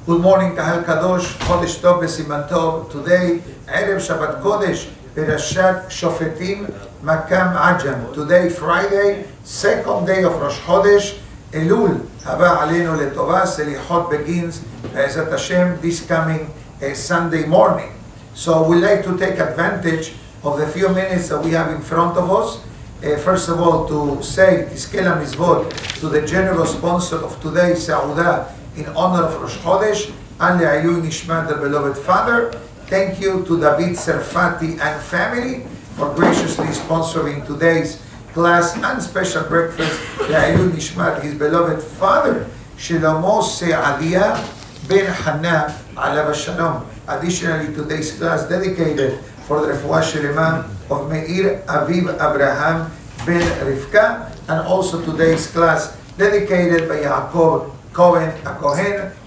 Good morning, Kahal Kadosh, Chodesh Tov B'Siman Tov. Today, Erev Shabbat Kodesh, Perashat Shofetim, Makam Ajam. Today, Friday, second day of Rosh Chodesh, Elul, Haba Aleinu Letovah, Selichot begins, Be'ezat Hashem, this coming Sunday morning. So we like to take advantage of the few minutes that we have in front of us. First of all, to say Tizkei Mizvot to the generous sponsor of today's Sa'udah in honor of Rosh Chodesh, and Le'ayui Nishmat, the beloved father. Thank you to David Serfati and family for graciously sponsoring today's class and special breakfast. Le'ayui Nishmat, his beloved father, Shlomo Se'adia ben Hannah alav shalom. Additionally, today's class dedicated for the Refuah Shelema of Meir Aviv Abraham ben Rivka, and also today's class dedicated by Yaakob Kohen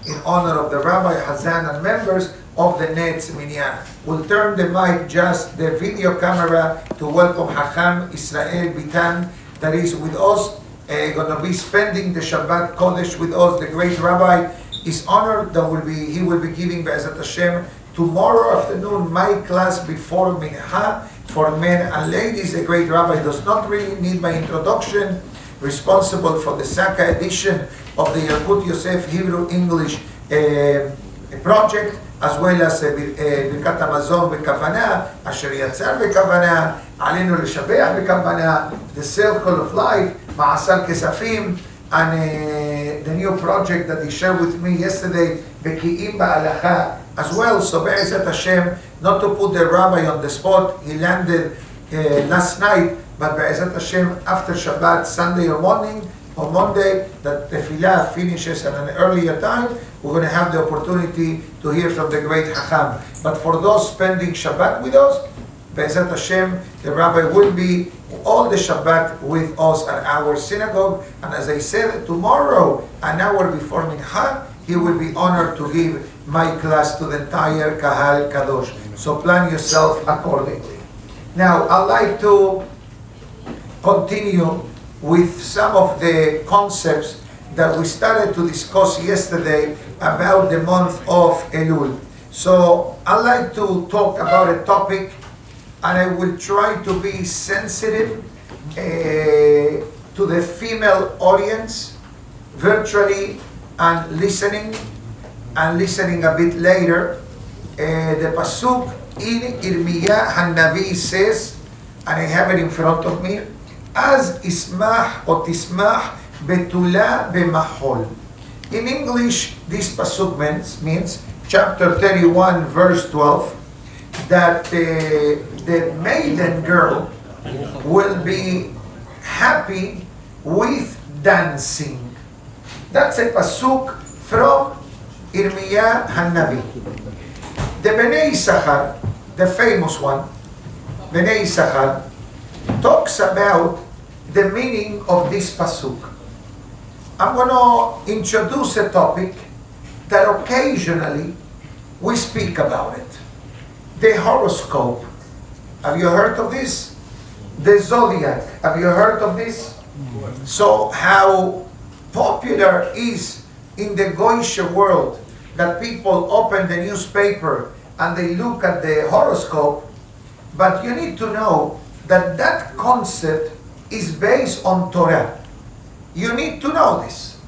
in honor of the Rabbi Hazan and members of the Netz Minyan. We'll turn the mic, just the video camera, to welcome Hacham Israel Bitan, that is with us, going to be spending the Shabbat Kodesh with us. The great Rabbi is honored that he will be giving Be'ezat Hashem tomorrow afternoon my class before Mincha for men and ladies. The great Rabbi does not really need my introduction, responsible for the Saka edition of the Rabbi Yosef Hebrew English project, as well as Birkat Hamazon B'Kavana, Asher Yatzar B'Kavana, Aleinu L'Shabeach B'Kavana, the Circle of Life, Ma'asal Kesafim, and the new project that he shared with me yesterday, Beki'im Ba'alacha, as well. So Be'ezat Hashem, not to put the rabbi on the spot, he landed last night, but Be'ezat Hashem, after Shabbat, Sunday or morning, or Monday, that tefillah finishes at an earlier time, we're going to have the opportunity to hear from the great Hacham. But for those spending Shabbat with us, Be'ezat Hashem, the rabbi will be all the Shabbat with us at our synagogue. And as I said, tomorrow, an hour before Mincha, he will be honored to give my class to the entire Kahal Kadosh. So plan yourself accordingly. Now, I'd like to continue with some of the concepts that we started to discuss yesterday about the month of Elul. So I'd like to talk about a topic, and I will try to be sensitive to the female audience, virtually and listening a bit later. The pasuk in Irmiyah Hanavi says, and I have it in front of me, Az ismach or tismach betula b'machol. In English, this pasuk means chapter 31, verse 12, that the maiden girl will be happy with dancing. That's a pasuk from Irmiyah Hanavi. The Bnei Issachar, the famous one, Bnei Issachar, talks about the meaning of this pasuk. I'm going to introduce a topic that occasionally we speak about it. The horoscope. Have you heard of this? The zodiac. Have you heard of this? So how popular is in the Goyish world that people open the newspaper and they look at the horoscope. But you need to know that that concept is based on Torah. You need to know this.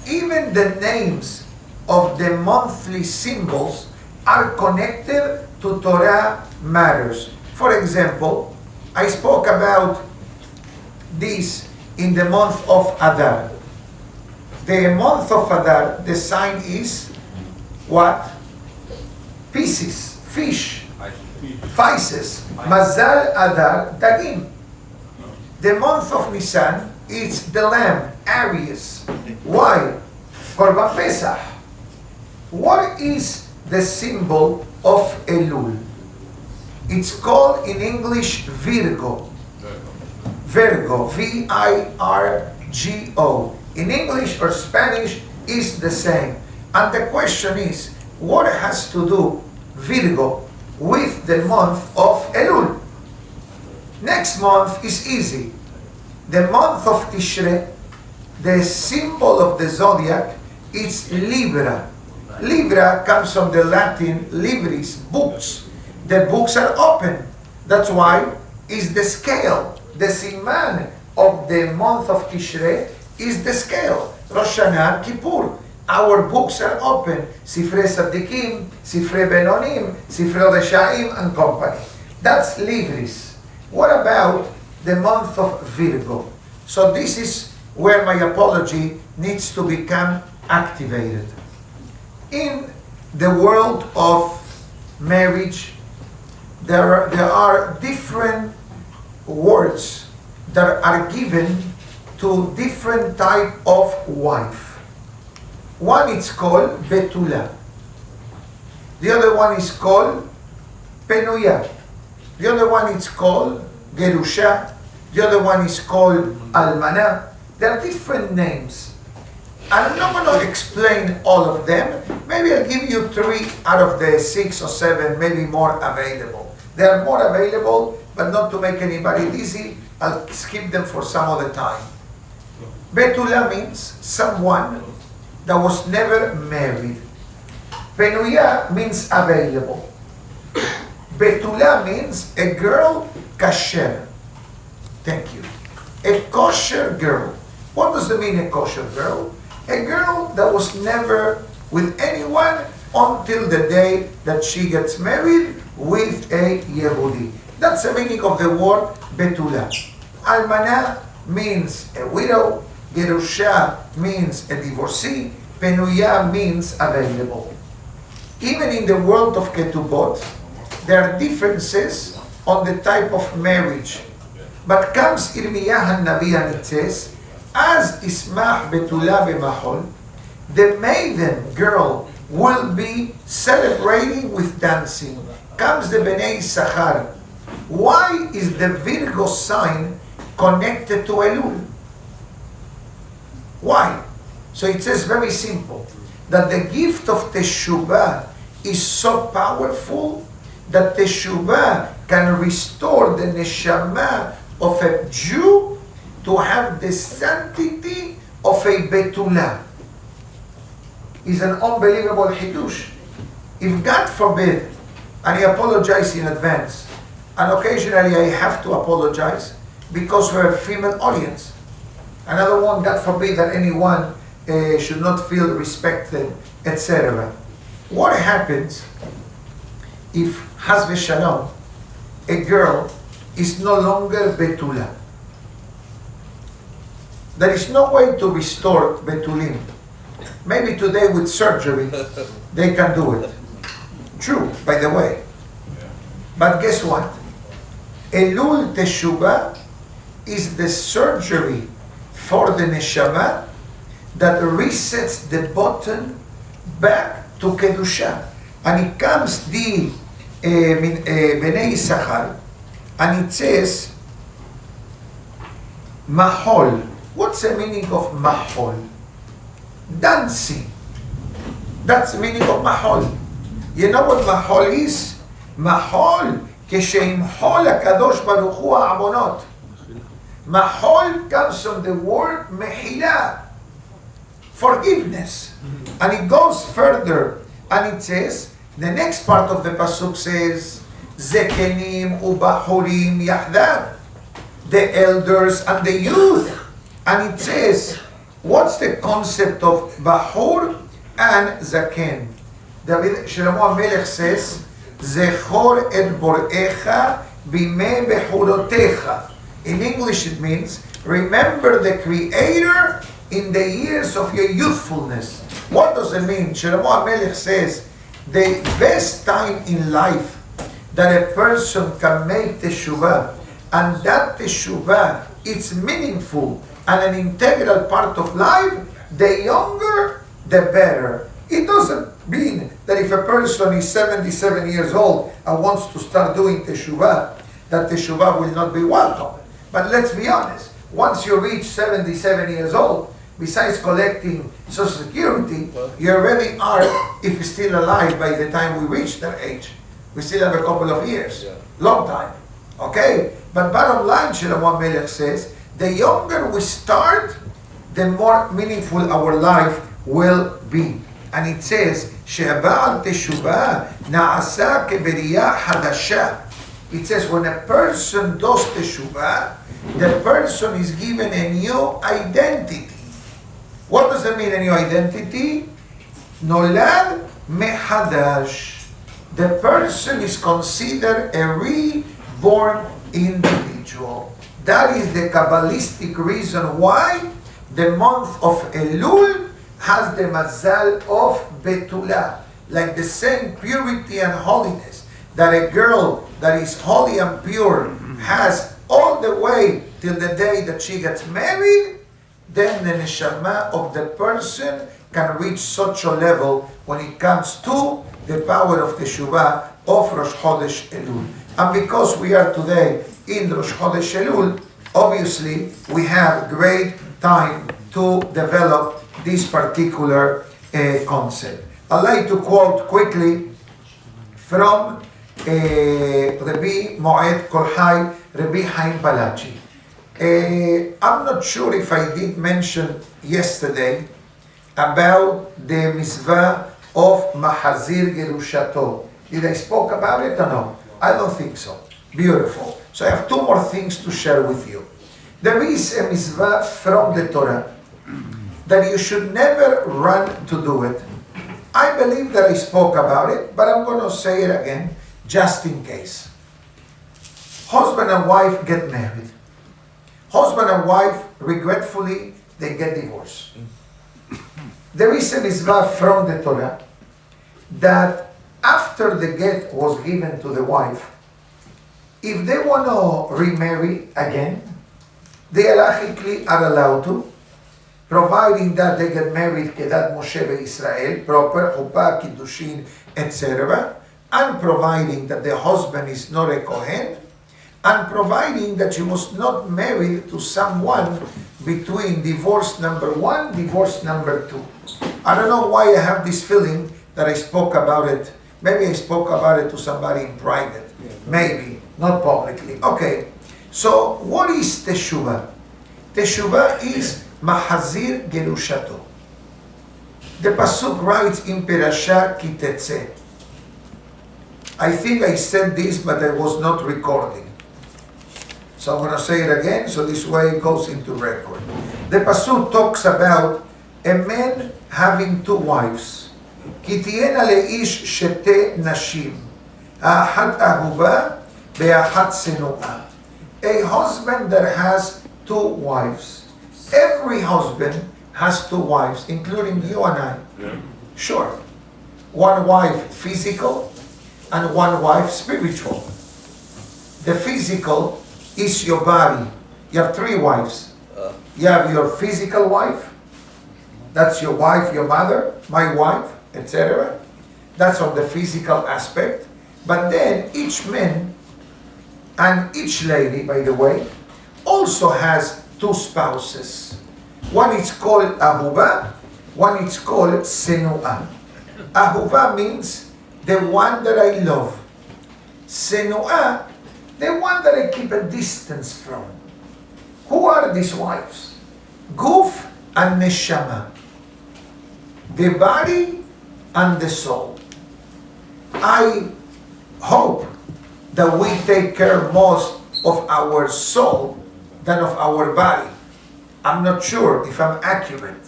Even the names of the monthly symbols are connected to Torah matters. For example, I spoke about this in the month of Adar. The month of Adar, the sign is what? Pisces, fish, Pisces. Mazal Adar, Dagim. The month of Nisan is the lamb, Aries. Why? Korban Pesach. What is the symbol of Elul? It's called in English Virgo. Virgo, V-I-R-G-O. In English or Spanish is the same. And the question is, what has to do Virgo with the month of Elul? Next month is easy. The month of Tishrei, the symbol of the zodiac, is Libra. Libra comes from the Latin libris, books. The books are open. That's why is the scale. The siman of the month of Tishrei is the scale. Rosh Hashanah, Kippur. Our books are open. Sifrei Tzadikim, Sifrei Benonim, Sifrei Reshaim, and company. That's libris. What about the month of Virgo? So this is where my apology needs to become activated. In the world of marriage, there are different words that are given to different type of wife. One is called Betula. The other one is called Penuya. The other one is called Gerusha. The other one is called Almana. There are different names. I'm not going to explain all of them. Maybe I'll give you 3 out of the 6 or 7, maybe more available. They are more available, but not to make anybody dizzy. I'll skip them for some other time. Betula means someone that was never married. Penuya means available. Betula means a girl kasher. Thank you. A kosher girl. What does it mean, a kosher girl? A girl that was never with anyone until the day that she gets married with a Yehudi. That's the meaning of the word Betula. Almana means a widow. Gerusha means a divorcee. Penuya means available. Even in the world of Ketubot, there are differences on the type of marriage. But comes Irmiyah HaNavi and it says, as Ismach Betula B'Mahol, the maiden girl will be celebrating with dancing. Comes the Bnei Sachar. Why is the Virgo sign connected to Elul? Why? So it says very simple, that the gift of Teshuvah is so powerful that Teshuvah can restore the neshama of a Jew to have the sanctity of a Betula. Is an unbelievable hidush. If God forbid, and I apologize in advance, and occasionally I have to apologize because we're a female audience. Another one, God forbid that anyone should not feel respected, etc. What happens if, Haz v'shalom, a girl is no longer Betula? There is no way to restore Betulim. Maybe today with surgery, they can do it. True, by the way. But guess what? Elul Teshuvah is the surgery for the neshama that resets the button back to Kedusha. And it comes the Bnei Yisachar, and it says, Mahol. What's the meaning of Mahol? Dancing. That's the meaning of Mahol. You know what Mahol is? Mahol, כשימחול הקדוש ברוך הוא העוונות. Mahol comes from the word Mehila, forgiveness. And it goes further, and it says, the next part of the pasuk says, Zekenim ubahurim yahdav, the elders and the youth. And it says, what's the concept of Bahur and Zaken? David Shlomo HaMelech says, Zechor et borecha bimei behurotecha. In English it means, remember the Creator in the years of your youthfulness. What does it mean? Shlomo HaMelech says, the best time in life that a person can make teshuvah, and that teshuvah, it's meaningful and an integral part of life, the younger, the better. It doesn't mean that if a person is 77 years old and wants to start doing teshuvah, that teshuvah will not be welcome. But let's be honest, once you reach 77 years old, besides collecting Social Security, you already are, if you're still alive by the time we reach that age. We still have a couple of years. Long time. Okay? But bottom line, Shlomo HaMelech says, the younger we start, the more meaningful our life will be. and it says, she'aba'al teshuvah na'asa keberiyah hadasha. It says when a person does teshuvah, the person is given a new identity. What does that mean, a new identity? Nolad mehadash. The person is considered a reborn individual. That is the Kabbalistic reason why the month of Elul has the mazal of Betula, like the same purity and holiness that a girl that is holy and pure has all the way till the day that she gets married. Then the neshama of the person can reach such a level when it comes to the power of Teshuvah of Rosh Chodesh Elul. And because we are today in Rosh Chodesh Elul, obviously we have great time to develop this particular concept. I'd like to quote quickly from Rabbi Moed Kol Chai, Rabbi Chaim Palachi. I'm not sure if I did mention yesterday about the mitzvah of Mahazir Gerushato. Did I spoke about it or no? I don't think so. Beautiful. So I have two more things to share with you. There is a mitzvah from the Torah that you should never run to do it. I believe that I spoke about it, but I'm going to say it again just in case. Husband and wife get married. Husband and wife, regretfully, they get divorced. There is a mitzvah from the Torah that after the get was given to the wife, if they want to remarry again, they halachically are allowed to, providing that they get married kedat Moshe Israel, proper, chuppah, kiddushin, etc., and providing that the husband is not a kohen, and providing that you must not marry to someone between divorce number 1, divorce number 2. I don't know why I have this feeling that I spoke about it. Maybe I spoke about it to somebody in private. Maybe, not publicly. Okay, so what is Teshuvah? Teshuvah is Mahazir Gerushato. The Pasuk writes in Perasha Ki Tetzeh. I think I said this, but I was not recording. So I'm going to say it again, so this way it goes into record. The Pasuk talks about a man having 2 wives. Ki tihena leish shete nashim, ha'achat ahuva ve'achat senu'ah. A husband that has 2 wives. Every husband has 2 wives, including you and I. Yeah. Sure. 1 wife physical and 1 wife spiritual. The physical is your body. You have 3 wives. You have your physical wife. That's your wife, your mother, my wife, etc. That's on the physical aspect. But then each man and each lady, by the way, also has 2 spouses. One is called Ahuva, one is called Senu'ah. Ahuva means the one that I love. Senu'ah, the one that I keep a distance from. Who are these wives? Guf and Neshama. The body and the soul. I hope that we take care most of our soul than of our body. I'm not sure if I'm accurate.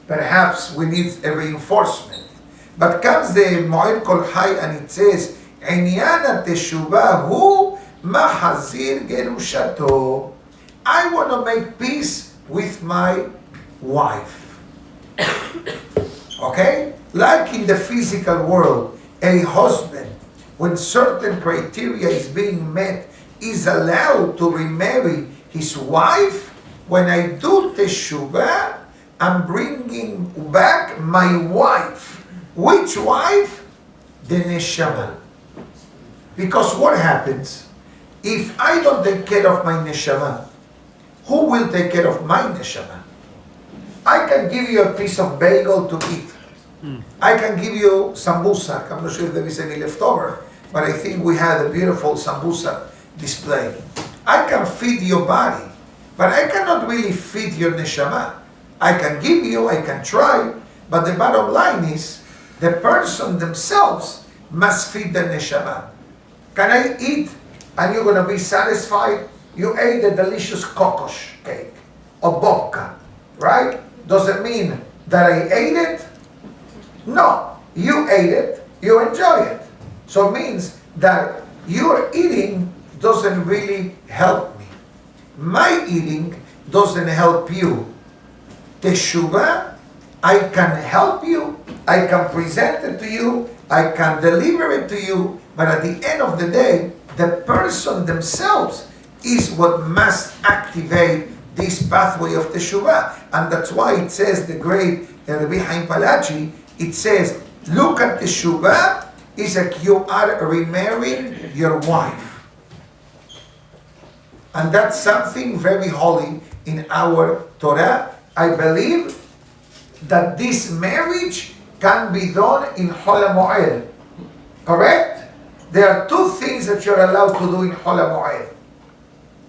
Perhaps we need a reinforcement. But comes the Moed Kol Chai and it says, Inyan HaTeshuvah hu Mahazir Gerushato. I want to make peace with my wife. Okay? Like in the physical world, a husband, when certain criteria is being met, is allowed to remarry his wife. When I do Teshuvah, I'm bringing back my wife. Which wife? The Neshama. Because what happens? If I don't take care of my Neshama, who will take care of my Neshama? I can give you a piece of bagel to eat. I can give you sambusa. I'm not sure if there is any left over, but I think we had a beautiful sambusa display. I can feed your body, but I cannot really feed your neshama. I can give you, I can try, But the bottom line is, the person themselves must feed the neshama. Can I eat and you're going to be satisfied? You ate a delicious kokos cake or babka, right? Does it mean that I ate it? No, you ate it, you enjoy it. So it means that your eating doesn't really help me. My eating doesn't help you. Teshuvah, I can help you, I can present it to you, I can deliver it to you, but at the end of the day, the person themselves is what must activate this pathway of Teshuvah. And that's why it says, the great Rabbi Haim Palachi, it says, look at Teshuvah, is like you are remarrying your wife. And that's something very holy in our Torah. I believe that this marriage can be done in Chol HaMoed. Correct? There are two things that you're allowed to do in Chol HaMoed.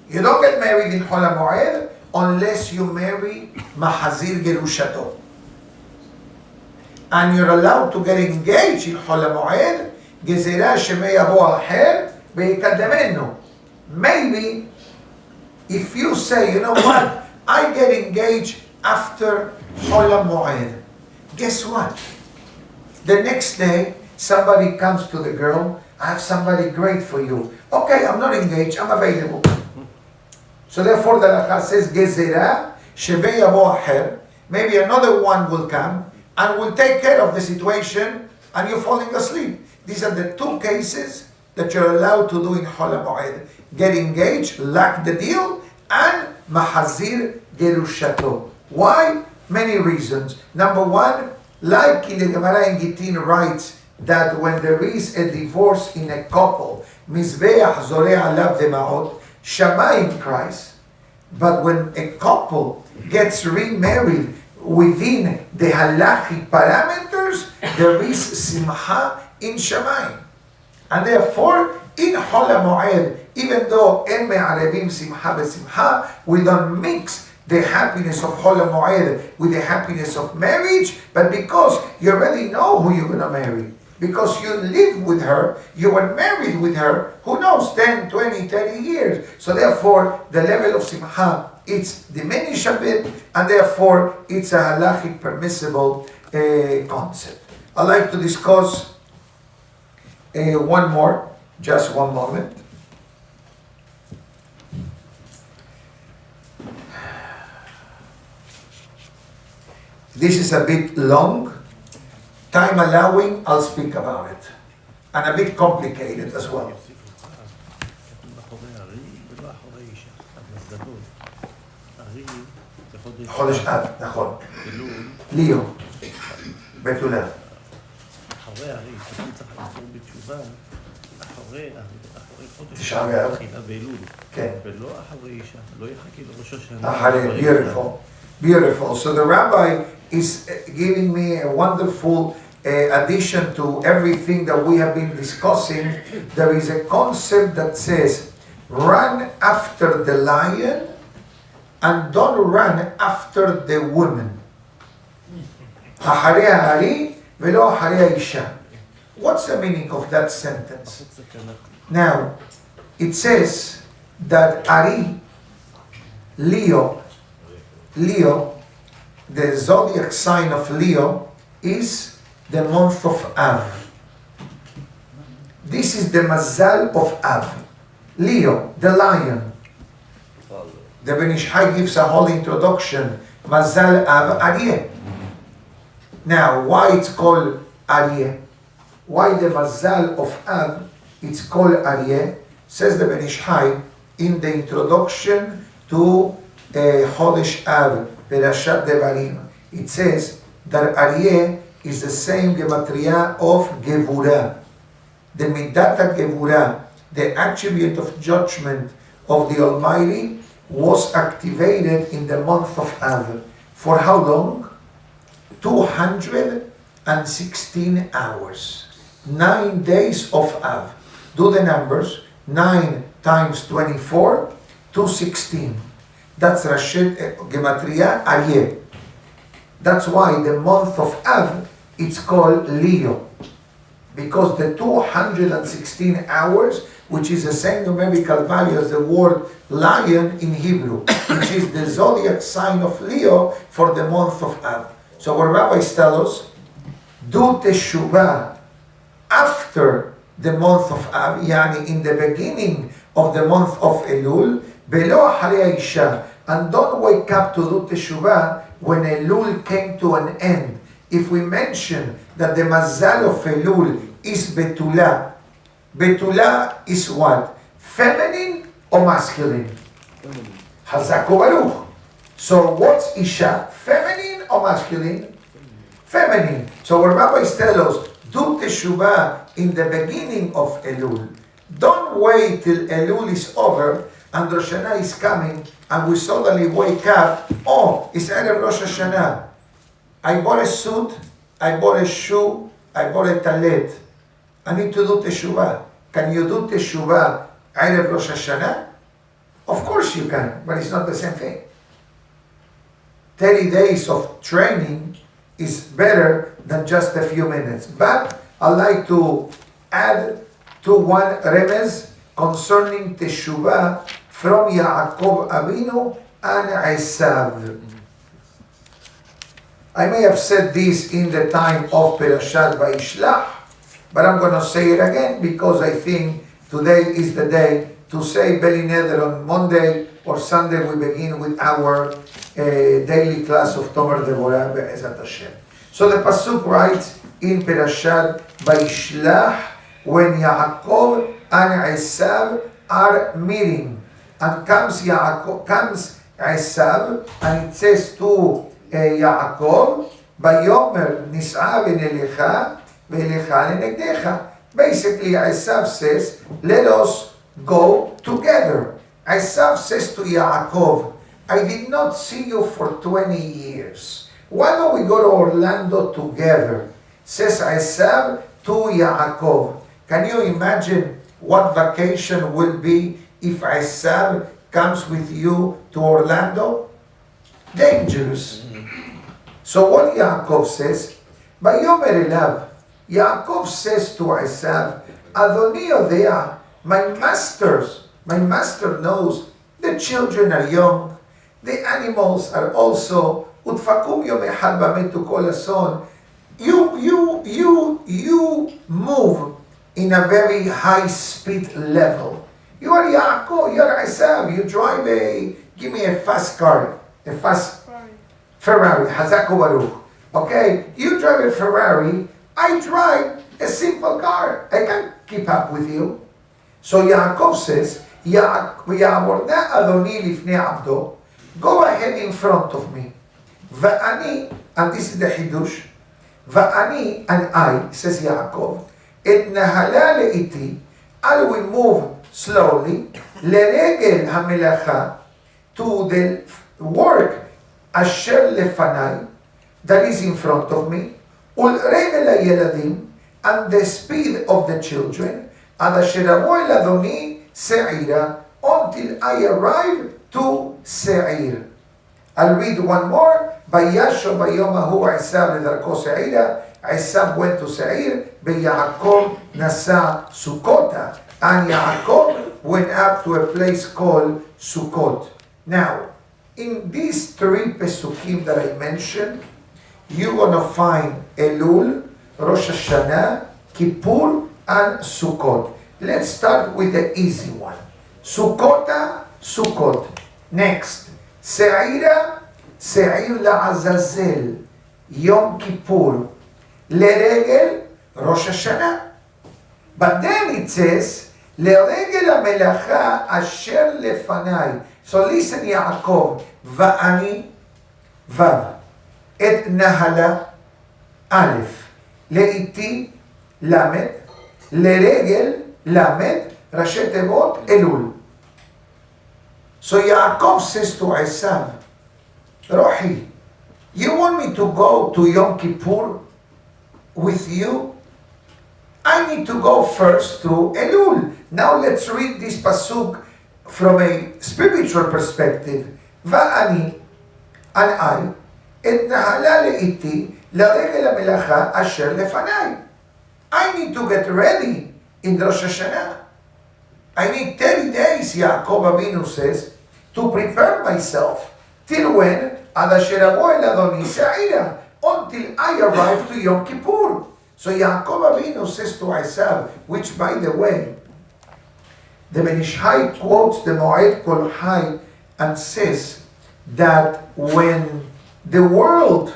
You don't get married in Chol HaMoed unless you marry Mahazir Gerushato. And you're allowed to get engaged in Chol HaMoed, Gezerah Shemei Yabo Al-Her Ve'ikademenu. Maybe if you say, you know what, I get engaged after Chol HaMoed. Guess what? The next day, somebody comes to the girl, I have somebody great for you. Okay, I'm not engaged, I'm available. So therefore the Halakha says, Gezerah Shemei Yabo Al-Her. Maybe another one will come and will take care of the situation and you're falling asleep. These are the two cases that you're allowed to do in Chol HaMoed. Get engaged, lock the deal, and Mahazir Gerushato. Why? Many reasons. Number one, like in the Gemara in Gittin writes that when there is a divorce in a couple, Mizbeach Zoreh Alav Demaot, Shamayim cries. But when a couple gets remarried within the halachic parameters, there is simcha in Shamayim. And therefore, in Chol HaMoed, even though En Me'arevim Simcha Besimcha, we don't mix the happiness of Chol HaMoed with the happiness of marriage, but because you already know who you're going to marry, because you live with her, you were married with her, who knows, 10, 20, 30 years. So therefore, the level of Simcha, it's diminished a bit, and therefore, it's a halachic permissible concept. I'd like to discuss one more, just one moment. This is a bit long. Time allowing, I'll speak about it. And a bit complicated as well. חודש אב, נכון. ליאו, בתולה. אחרי הרי, אתה צריך לחזור בתשובה, אחרי חודש תשעה באב. תחילה באלול. כן. ולא אחרי אישה, לא יחכה לראש השנה. אחרי, beautiful. Beautiful. So the rabbi is giving me a wonderful addition to everything that we have been discussing. There is a concept that says, run after the lion and don't run after the woman. אחרי הארי ולא אחרי האישה. What's the meaning of that sentence? Now, it says that Ari, Leo, the zodiac sign of Leo, is the month of Av. This is the mazal of Av. Leo, the lion. The Ben Ish Chai gives a whole introduction. Mazal Av Aryeh. Now, why it's called Aryeh? Why the mazal of Av, it's called Aryeh? Says the Ben Ish Chai in the introduction to Chodesh Av, Perashat Devarim. It says that Aryeh is the same gematria of Devora. The Midata Devora, the attribute of judgment of the Almighty, was activated in the month of Av. For how long? 216 hours. 9 days of Av. Do the numbers. 9 times 24, 216. That's Rashid Gematria Aryeh. That's why the month of Av, it's called Leo. Because the 216 hours, which is the same numerical value as the word lion in Hebrew, which is the zodiac sign of Leo for the month of Av. So what rabbis tell us, do teshuvah after the month of Av, yani in the beginning of the month of Elul, belo acharei Isha, and don't wake up to do teshuvah when Elul came to an end. If we mention that the mazal of Elul is betula, betula is what? Feminine or masculine? Hazak u'baruch. So what's Isha? Feminine or masculine? Feminine. So what rabbis tell us, do teshuvah in the beginning of Elul. Don't wait till Elul is over and Rosh Hashanah is coming and we suddenly wake up, oh, it's Erev Rosh Hashanah. I bought a suit, I bought a shoe, I bought a talet. I need to do teshuvah. Can you do teshuvah Erev Rosh Hashanah? Of course you can, but it's not the same thing. 30 days of training is better than just a few minutes. But I like to add to one remez concerning teshuvah from Yaakob Avinu and Esav. I may have said this in the time of Perashat Vayishlach, but I'm going to say it again because I think today is the day to say Beli Neder on Monday or Sunday. We begin with our daily class of Tomer Devora Be'ezat Hashem. So the Pasuk writes in Perashat Vayishlach, when Yaakov and Esav are meeting, and comes Esav, and it says to Yaakov, Vayomer nis'a v'nelecha v'elecha lenegdecha. Basically, Esav says, let us go together. Esav says to Yaakov, I did not see you for 20 years. Why don't we go to Orlando together? Says Esav to Yaakov. Can you imagine what vacation will be if Esav comes with you to Orlando? Dangerous. So what Yaakov says, Vayomer elav, Yaakov says to Esav, Adoni yodea, my master knows the children are young, the animals are also, utfakum yom echad bametu kol ason. You move in a very high speed level. You are Yaakov, you are Esav, you drive give me a fast car, a fast Ferrari, Hazak u'baruch. Okay, you drive a Ferrari, I drive a simple car. I can't keep up with you. So Yaakov says, Ya'amorna Adoni lifnei abdo, go ahead in front of me. Va'ani, and this is the Hidush, Va'ani and I, says Yaakov, et nahala le'iti, I will move slowly, leregel hamelacha, to the work asher lefanai, that is in front of me, ulregel ha'yeladim, and the speed of the children, and asher avo el Adoni se'ira, until I arrive to Se'ir. I'll read one more. Vayasho bayom ahu Esav ledarko Se'ira. Esav went to Se'ir, Yaakov nasa Sukkota, and Yaakov went up to a place called Sukkot. Now, in these three pesukim that I mentioned, you're going to find Elul, Rosh Hashanah, Kippur, and Sukkot. Let's start with the easy one. Sukkota, Sukkot. Next, Se'ira, Se'ir la'azazel, Yom Kippur, Leregel, Rosh Hashanah. But then it says, Leregel ha'melacha asher lefanai. So listen, Yaakov, Va'ani, Vav, Et Nahala, Aleph, Le'iti, Lamed, Leregel, Lamed, Rashi Tevot, Elul. So Yaakov says to Esav, Rohi, you want me to go to Yom Kippur with you? I need to go first to Elul. Now let's read this pasuk from a spiritual perspective. Va'ani, and I, התנהלה לאיתי לרגל המלאכה אשר לפניי. I need to get ready in Rosh Hashanah. I need 30 days, Yaakob Avinu says, to prepare myself. Till when? עד אשר אבוא אל אדוני שעירה. Until I arrive to Yom Kippur. So Yaakob Avinu says to Esav, which by the way, the Menachem quotes the Moed Kol Hai and says that when the world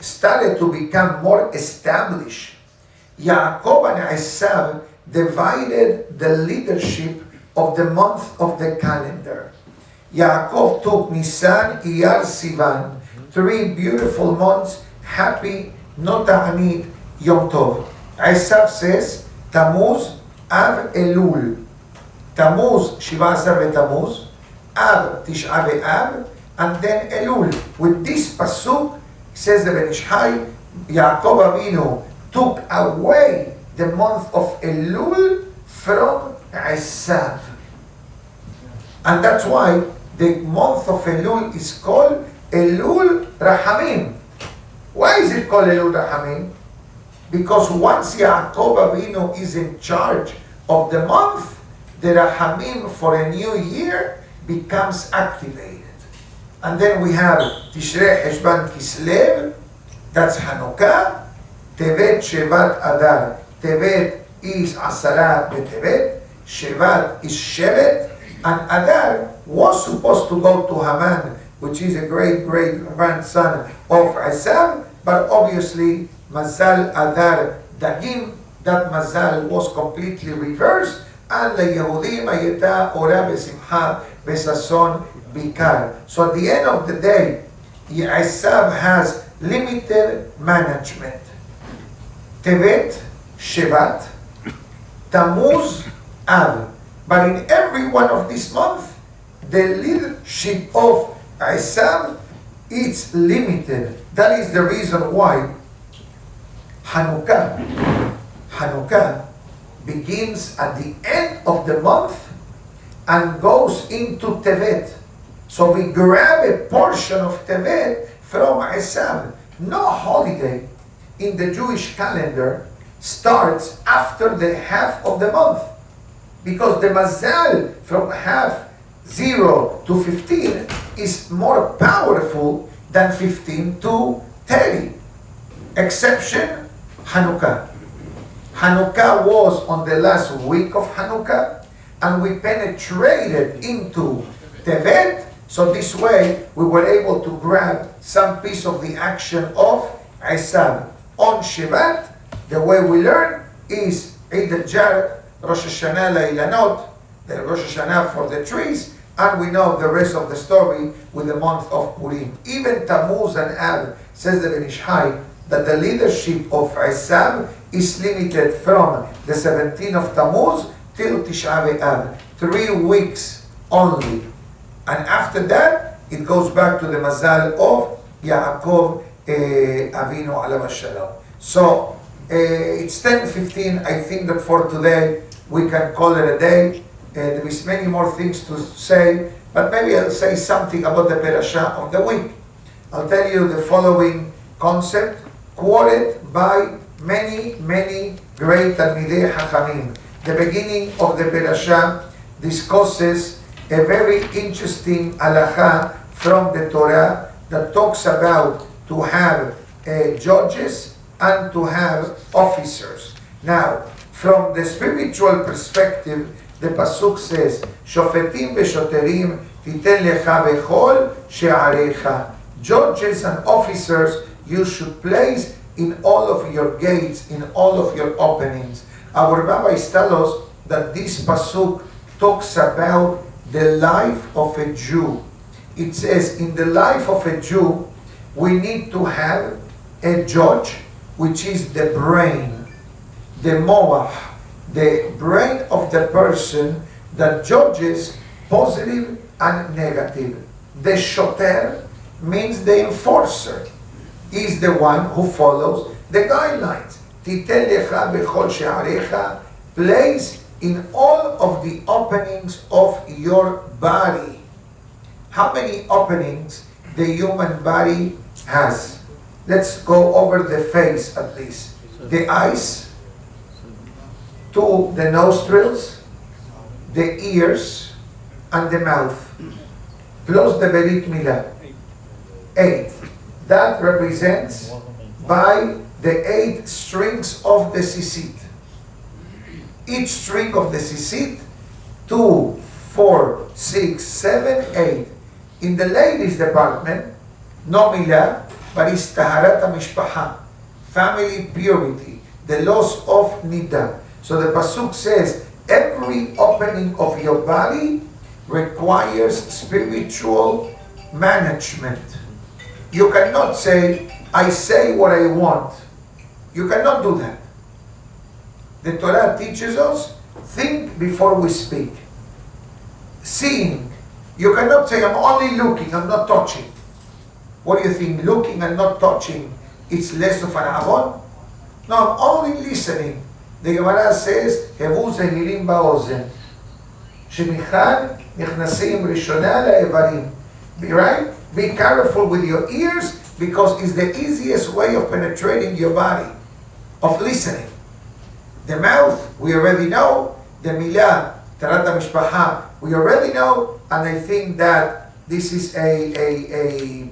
started to become more established, Yaakov and Esav divided the leadership of the month of the calendar. Yaakov took Nisan, Iyar, Sivan, 3 beautiful months, happy, no ta'anid, Yom Tov. Esav says, Tammuz, Av, Elul. Tammuz, 17 Tammuz, Av, Tisha B'Av, and then Elul. With this pasuk, says the Menachem, Yaakov Avinu took away the month of Elul from Esav. And that's why the month of Elul is called Elul Rahamim. Why is it called Elul Rahamim? Because once Yaakov Avinu is in charge of the month, the Rahamim for a new year becomes activated. And then we have Tishrei Heshvan Kislev, that's Hanukkah, Tevet Shevat Adar. Tevet is Asara Betevet, Shevat is Shevet, and Adar was supposed to go to Haman, which is a great-great-grandson of Esav, but obviously Mazal Adar Dagim, that Mazal was completely reversed, and LeYehudim Ayeta Ora Besimcha Besason Bikar. So at the end of the day, Esav has limited management. Tevet, Shevat, Tammuz, Av. But in every one of these months, the leadership of Esav is limited. That is the reason why Hanukkah begins at the end of the month and goes into Tevet. So we grab a portion of Tevet from Esav. No holiday in the Jewish calendar starts after the half of the month, because the mazal from half 0 to 15 is more powerful than 15 to 30. Exception, Hanukkah. Hanukkah was on the last week of Hanukkah, and we penetrated into Tevet, so this way we were able to grab some piece of the action of Esav. On Shevat, the way we learn is Eid al-Jar, Rosh Hashanah Lailanot, the Rosh Hashanah for the trees, and we know the rest of the story with the month of Purim. Even Tammuz and Av, says the Menachem, that the leadership of Esav is limited from the 17th of Tammuz till Tisha B'Av, 3 weeks only. And after that, it goes back to the Mazal of Yaakov Avinu alav shalom. So it's 10:15. I think that for today we can call it a day. There is many more things to say, but maybe I'll say something about the parasha of the week. I'll tell you the following concept, quoted by many great Talmidei Chachamim. The beginning of the parasha discusses a very interesting halacha from the Torah that talks about to have judges and to have officers. Now, from the spiritual perspective, the pasuk says, "Shofetim v'shoterim titen lecha bechol she'arecha." Judges and officers you should place in all of your gates, in all of your openings. Our rabbis tell us that this pasuk talks about the life of a Jew. It says, in the life of a Jew, we need to have a judge, which is the brain, the moach, the brain of the person that judges positive and negative. The shoter means the enforcer, is the one who follows the guidelines. Titen lecha bechol she'arecha, place in all of the openings of your body. How many openings the human body has. Let's go over the face at least. The eyes, to the nostrils, the ears, and the mouth. Plus the Berit Milah. 8. That represents by the 8 strings of the sisit. Each string of the sisit, 2, 4, 6, 7, 8. In the ladies' department, no milah, but it's taharat mishpaha, family purity, the loss of nida. So the pasuk says, every opening of your body requires spiritual management. You cannot say, I say what I want. You cannot do that. The Torah teaches us, think before we speak. Seeing, you cannot say, I'm only looking, I'm not touching. What do you think, looking and not touching, it's less of an avon? No, I'm only listening. The Gemara says, Hevu zehirim ba'ozen. Shemichad nichnasim rishona la'evarim. Be right? Be careful with your ears, because it's the easiest way of penetrating your body, of listening. The mouth, we already know. The milah, tarat mishpaha, we already know. And I think that this is a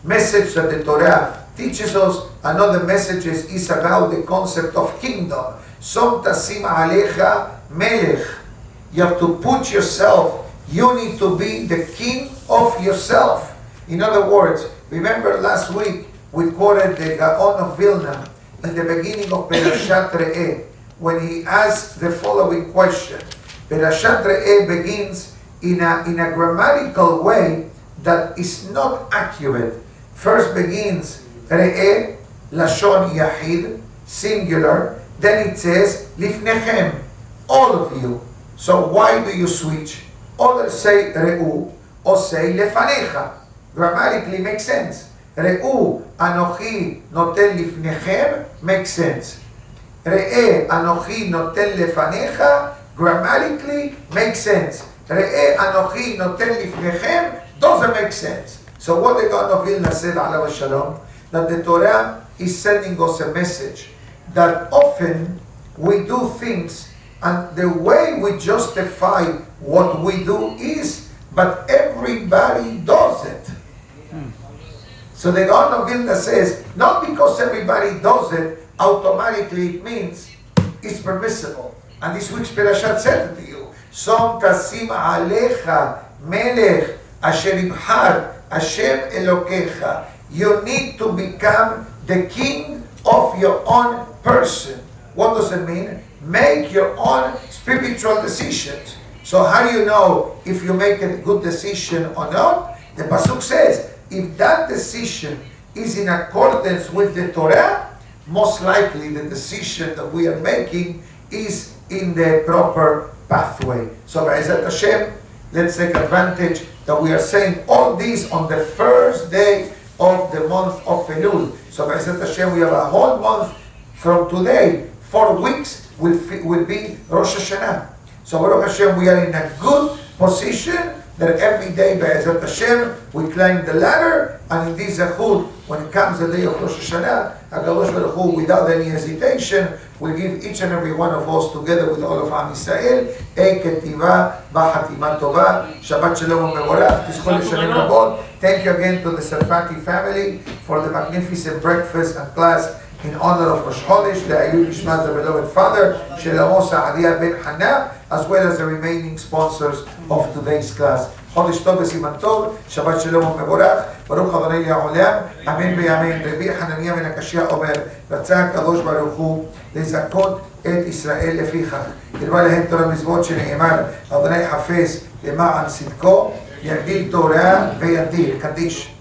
message that the Torah teaches us. Another message is about the concept of kingdom. Som tasim alecha melech. You have to put yourself, you need to be the king of yourself. In other words, remember last week we quoted the Gaon of Vilna in the beginning of Perashat Re'eh, when he asked the following question. Perashat Re'eh begins in a grammatical way that is not accurate. First begins Re'eh, Lashon Yahid, singular. Then it says Lifnechem, all of you. So why do you switch? Others say Re'u or say Lefanecha. Grammatically makes sense. Re'u Anochi noten Lifnechem makes sense. Re'eh Anochi noten Lefanecha grammatically makes sense. Re'eh Anochi noten Lifnechem doesn't make sense. So what the God of Vilna said, alav shalom, that the Torah is sending us a message that often we do things and the way we justify what we do is, but everybody does it. So the God of Vilna says, not because everybody does it, automatically it means it's permissible. And this week's Perashat said it to you. Som tasim alecha melech asher ibhar Hashem Elokecha. You need to become the king of your own person. What does it mean? Make your own spiritual decisions. So how do you know if you make a good decision or not? The pasuk says, if that decision is in accordance with the Torah, most likely the decision that we are making is in the proper pathway. So Be'ezat Hashem, let's take advantage that we are saying all these on the first day of the month of Elul. So Be'ezat Hashem, we have a whole month from today. 4 weeks will be Rosh Hashanah. So Baruch Hashem, we are in a good position that every day Be'ezat Hashem we climb the ladder, and in this zechut, when it comes the day of Rosh Hashanah, HaKadosh Baruch Hu, without any hesitation, will give each and every one of us, together with all of Am Yisrael, a ketiva b'chatima tova, Shabbat Shalom u'mevorach, Tizchol Yeshanim Rabot. Thank you again to the Sarfati family for the magnificent breakfast and class in honor of Rosh Chodesh, the Ayub Ishmael, the beloved father, Shelamo Sa'adia ben Hannah, as well as the remaining sponsors of today's class. Chodesh Tov v'Siman Tov, Shabbat Shalom u'mevorach, Baruch Adonai Le'olam, Amen v'Amen. Rabbi Hananiah ben Akashia Omer, רצה הקדוש ברוך הוא לזכות את ישראל לפיכך. הרבה להם תורה מצוות שנאמר, אדוני חפש למען צדקו, יגדיל תורה וידיר. קדיש.